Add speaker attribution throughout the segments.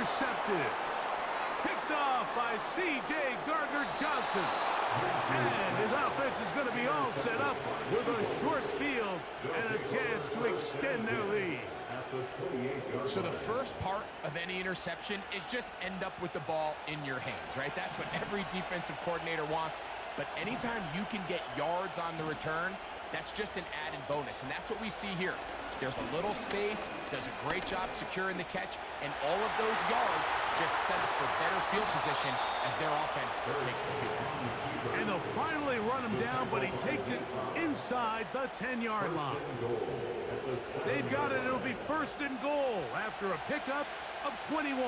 Speaker 1: intercepted. Picked off by C.J. Gardner-Johnson. And his offense is going to be all set up with a short field and a chance to extend their lead.
Speaker 2: So the first part of any interception is just end up with the ball in your hands, right? That's what every defensive coordinator wants. But anytime you can get yards on the return, that's just an added bonus, and that's what we see here. There's a little space, does a great job securing the catch, and all of those yards just set up for better field position as their offense takes the field.
Speaker 1: And they'll finally run him down, but he takes it inside the 10-yard line. They've got it. It'll be first and goal after a pickup of 21.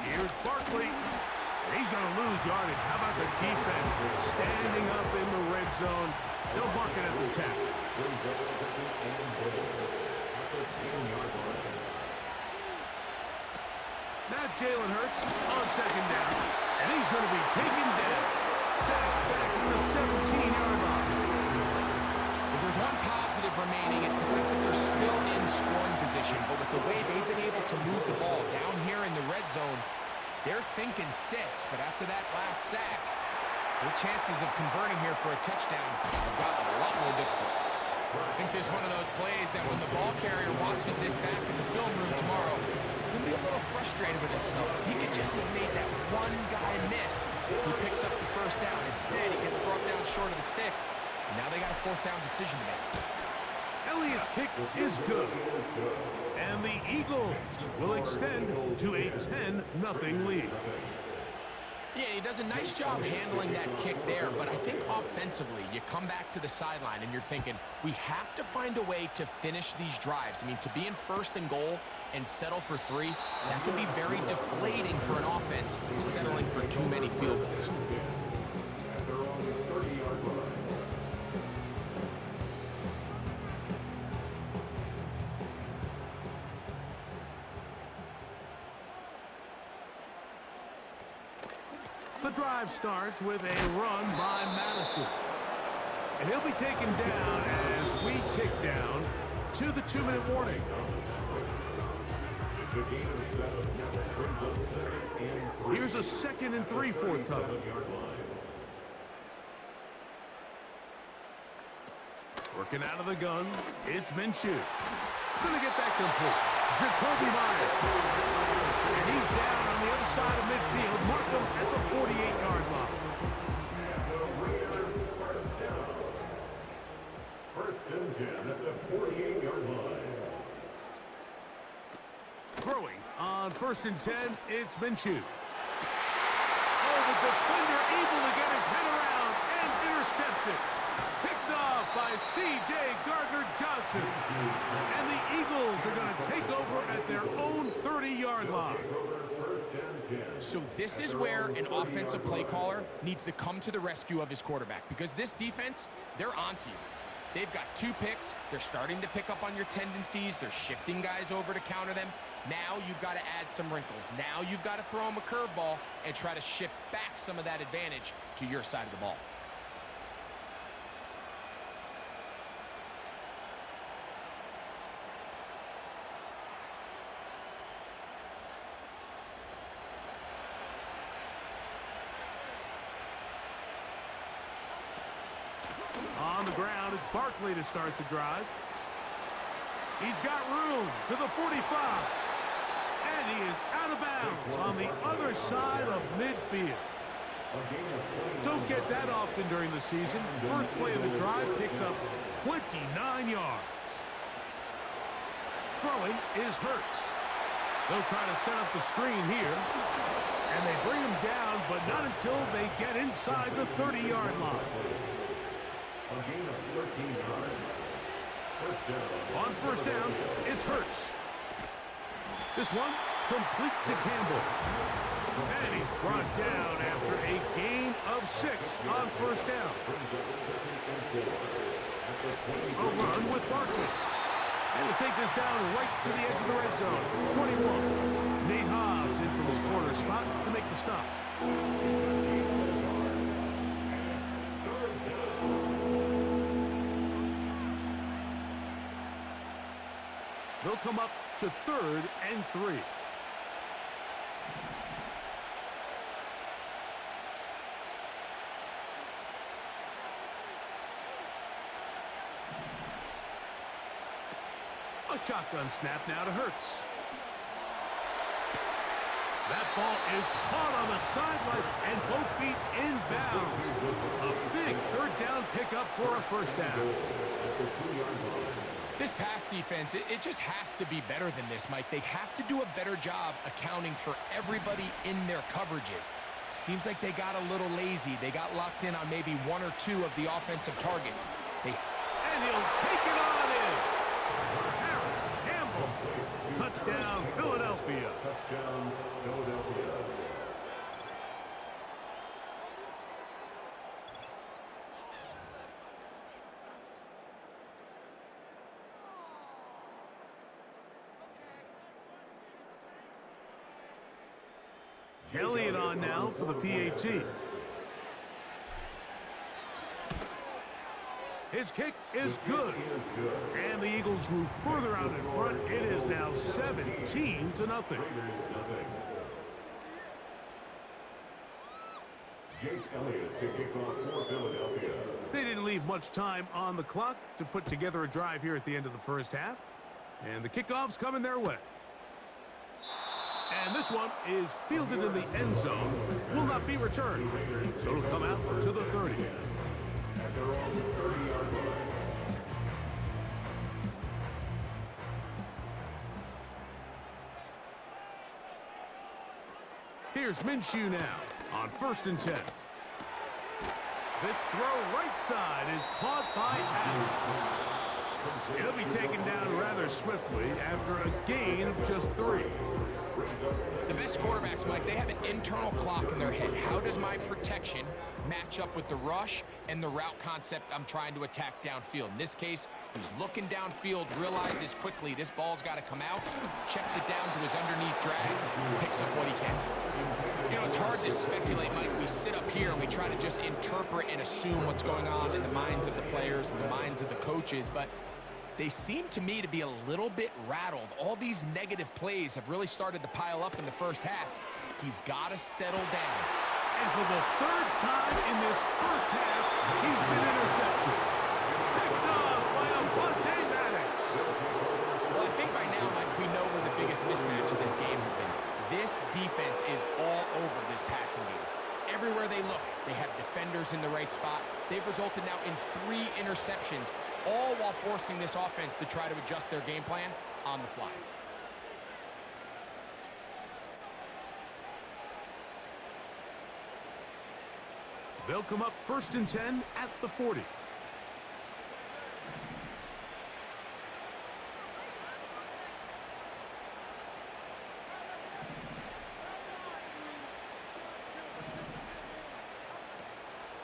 Speaker 1: Here's Barkley. He's going to lose yardage. How about the defense standing up in the red zone? They'll mark it at the 10. Now Jalen Hurts on second down, and he's going to be taken down. Sacked back at the 17-yard line.
Speaker 2: If there's one positive remaining, it's the fact that they're still in scoring position. But with the way they've been able to move the ball down here in the red zone, they're thinking 6. But after that last sack, their chances of converting here for a touchdown have gotten a lot more difficult. I think there's one of those plays that when the ball carrier watches this back in the film room tomorrow, he's going to be a little frustrated with himself. If he could just have made that one guy miss, he picks up the first down. Instead, he gets brought down short of the sticks. And now they got a fourth down decision to make.
Speaker 1: Elliott's kick is good. And the Eagles will extend to a 10-0 lead.
Speaker 2: Yeah, he does a nice job handling that kick there, but I think offensively, you come back to the sideline and you're thinking, we have to find a way to finish these drives. I mean, to be in first and goal and settle for 3, that can be very deflating for an offense settling for too many field goals.
Speaker 1: The drive starts with a run by Madison. And he'll be taken down as we tick down to the 2-minute warning. Here's a 2nd and 3 forthcoming. Working out of the gun, it's Minshew. Gonna get that complete. Jacoby Myers. And he's down on the other side of midfield. Mark him at the 48-yard line.
Speaker 3: First and 10 at the 48-yard line.
Speaker 1: Throwing on 1st and 10, it's Minshew. Oh, the defender able to get his head around and intercepted. Picked off by C.J. Gardner-Johnson. And the Eagles are going to take over at their own 30-yard line.
Speaker 2: So this is where an offensive play caller needs to come to the rescue of his quarterback, because this defense, they're onto you. They've got 2 picks. They're starting to pick up on your tendencies. They're shifting guys over to counter them. Now you've got to add some wrinkles. Now you've got to throw them a curveball and try to shift back some of that advantage to your side of the ball.
Speaker 1: On the ground, it's Barkley to start the drive. He's got room to the 45. And he is out of bounds on the other side of midfield. Don't get that often during the season. First play of the drive picks up 29 yards. Throwing is Hurts. They'll try to set up the screen here. And they bring him down, but not until they get inside the 30-yard line.
Speaker 3: A gain of 13 yards. First down.
Speaker 1: On first down, it's Hurts. This one, complete to Campbell. And he's brought down after a gain of 6 on first down. A run with Barkley. And we'll take this down right to the edge of the red zone. 21. Nate Hobbs in from his corner spot. stop. They'll come up to 3rd and 3. A shotgun snap now to Hurts. That ball is caught on the sideline and both feet inbounds. A big 3rd down pickup for a 1st down.
Speaker 2: This pass defense, it just has to be better than this, Mike. They have to do a better job accounting for everybody in their coverages. Seems like they got a little lazy. They got locked in on maybe 1 or 2 of the offensive targets.
Speaker 1: And he'll take it on in. Harris, Campbell. Touchdown, Philadelphia.
Speaker 3: Touchdown, Philadelphia.
Speaker 1: Elliott on now for the PAT. His kick is good. And the Eagles move further out in front. It is now 17-0.
Speaker 3: Jake Elliott to kick off for Philadelphia.
Speaker 1: They didn't leave much time on the clock to put together a drive here at the end of the 1st half. And the kickoff's coming their way. And this one is fielded in the end zone. Will not be returned. So it'll come out to the 30.
Speaker 3: At their own 30-yard line.
Speaker 1: Here's Minshew now on 1st and 10. This throw right side is caught by Adams. He'll be taken down rather swiftly after a gain of just 3.
Speaker 2: The best quarterbacks, Mike, they have an internal clock in their head. How does my protection match up with the rush and the route concept I'm trying to attack downfield? In this case, he's looking downfield, realizes quickly this ball's got to come out, checks it down to his underneath drag, picks up what he can. You know, it's hard to speculate, Mike. We sit up here and we try to just interpret and assume what's going on in the minds of the players and the minds of the coaches, but they seem to me to be a little bit rattled. All these negative plays have really started to pile up in the 1st half. He's got to settle down.
Speaker 1: And for the 3rd time in this 1st half, he's been intercepted. Picked off by Avonte Maddox.
Speaker 2: Well, I think by now, Mike, we know where the biggest mismatch of this game has been. This defense is all over this passing game. Everywhere they look, they have defenders in the right spot. They've resulted now in 3 interceptions, all while forcing this offense to try to adjust their game plan on the fly.
Speaker 1: They'll come up 1st and 10 at the 40.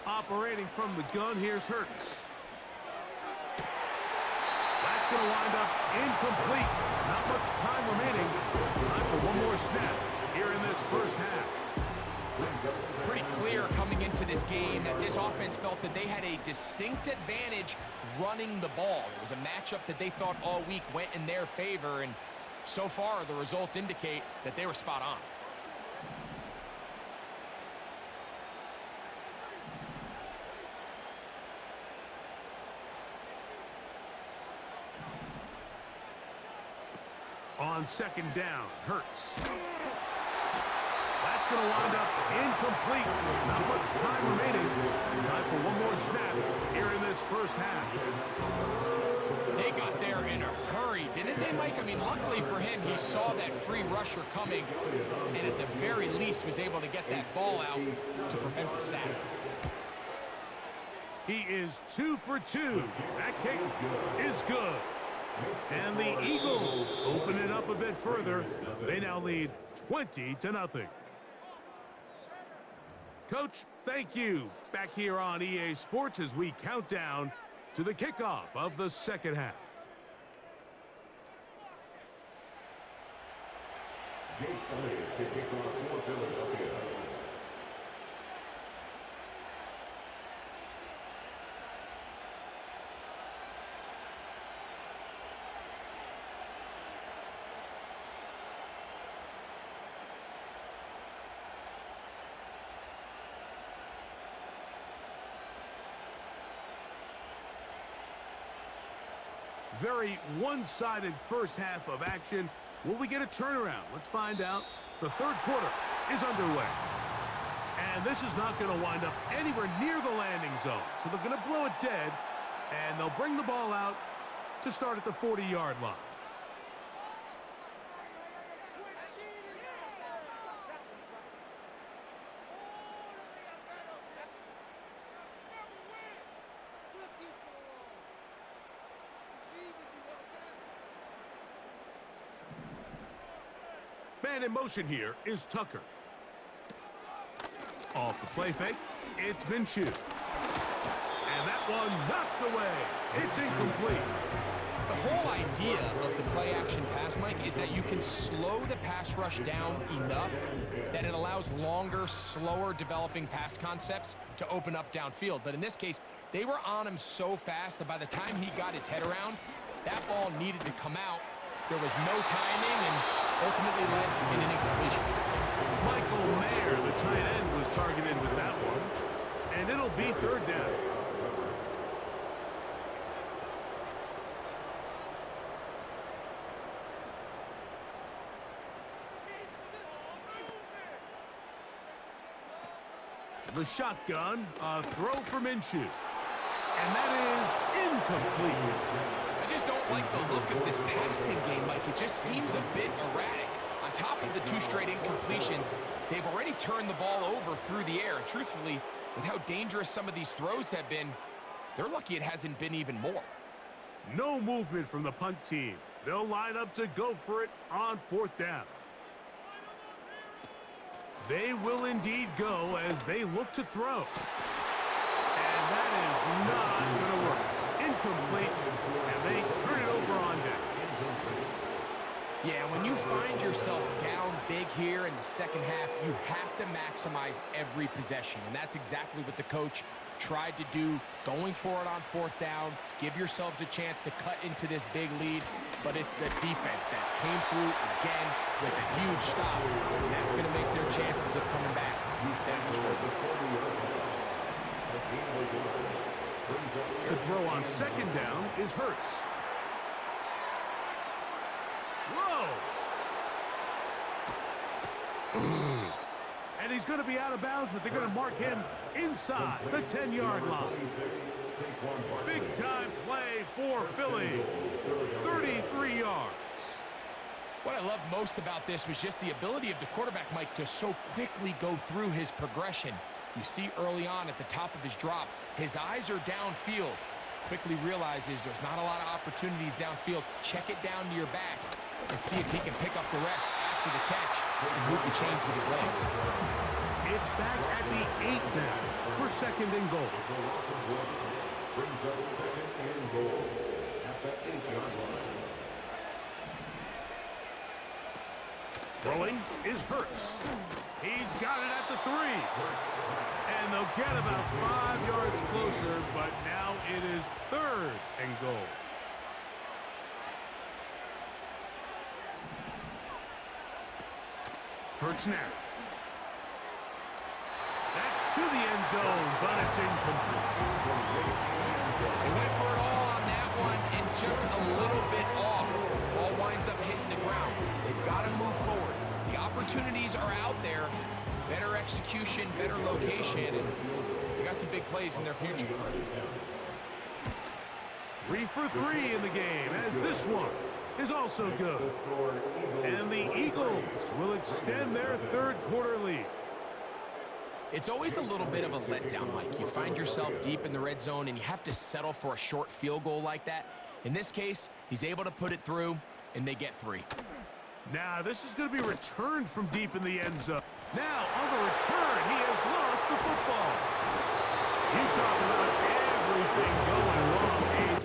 Speaker 1: Operating from the gun, here's Hurts. That's going to wind up incomplete. Not much time remaining. Time for one more snap here in this 1st half.
Speaker 2: Pretty clear coming into this game that this offense felt that they had a distinct advantage running the ball. It was a matchup that they thought all week went in their favor, and so far the results indicate that they were spot on.
Speaker 1: On 2nd down, Hurts. That's going to wind up incomplete. Not much time remaining. Time for one more snap here in this 1st half.
Speaker 2: They got there in a hurry, didn't they, Mike? I mean, luckily for him, he saw that free rusher coming, and at the very least was able to get that ball out to prevent the sack.
Speaker 1: He is 2 for 2. That kick is good. And the Eagles open it up a bit further. They now lead 20-0. Coach, thank you. Back here on EA Sports as we count down to the kickoff of the 2nd half.
Speaker 3: Jake Elliott to kick off for Philadelphia.
Speaker 1: Very one-sided first half of action. Will we get a turnaround? Let's find out. The third quarter is underway. And this is not going to wind up anywhere near the landing zone. So they're going to blow it dead, and they'll bring the ball out to start at the 40-yard line. Man in motion here is Tucker. Off the play fake, it's Minshew. And that one knocked away. It's incomplete.
Speaker 2: The whole idea of the play-action pass, Mike, is that you can slow the pass rush down enough that it allows longer, slower developing pass concepts to open up downfield. But in this case, they were on him so fast that by the time he got his head around, that ball needed to come out. There was no timing and ultimately led in an incompletion.
Speaker 1: Michael Mayer, the tight end, was targeted with that one. And it'll be third down. The shotgun, a throw for Minshew. And that is incomplete.
Speaker 2: I just don't like the look of this passing game, Mike. It just seems a bit erratic. On top of the 2 straight incompletions, they've already turned the ball over through the air. And truthfully, with how dangerous some of these throws have been, they're lucky it hasn't been even more.
Speaker 1: No movement from the punt team. They'll line up to go for it on 4th down. They will indeed go as they look to throw. And that is not going to work. Incomplete, and they turn it over on down.
Speaker 2: Yeah, when you find yourself down big here in the second half, you have to maximize every possession. And that's exactly what the coach tried to do, going for it on 4th down. Give yourselves a chance to cut into this big lead. But it's the defense that came through again with a huge stop. And that's going to make their chances of coming back that much more difficult.
Speaker 1: To throw on 2nd down is Hurts. Whoa! And he's going to be out of bounds, but they're going to mark him inside the 10-yard line. Big-time play for Philly. 33 yards.
Speaker 2: What I love most about this was just the ability of the quarterback, Mike, to so quickly go through his progression. You see early on at the top of his drop, his eyes are downfield. Quickly realizes there's not a lot of opportunities downfield. Check it down to your back and see if he can pick up the rest after the catch and move the chains with his legs.
Speaker 1: It's back at the 8 now for 2nd and goal.
Speaker 3: Brings up 2nd and goal at the 8-yard line.
Speaker 1: Throwing is Hurts. He's got it at the 3. And they'll get about 5 yards closer, but now it is 3rd and goal. Hurts now. That's to the end zone, but it's incomplete.
Speaker 2: They went for it all on that one and just a little bit off. Ball winds up hitting the ground. They've got to move forward. The opportunities are out there. Better execution, better location, and they got some big plays in their future.
Speaker 1: 3 for 3 in the game, as this one is also good. And the Eagles will extend their 3rd quarter lead.
Speaker 2: It's always a little bit of a letdown, Mike. You find yourself deep in the red zone, and you have to settle for a short field goal like that. In this case, he's able to put it through, and they get 3.
Speaker 1: Now, this is going to be returned from deep in the end zone. Now, on the return, he has lost the football. You talk about everything going wrong.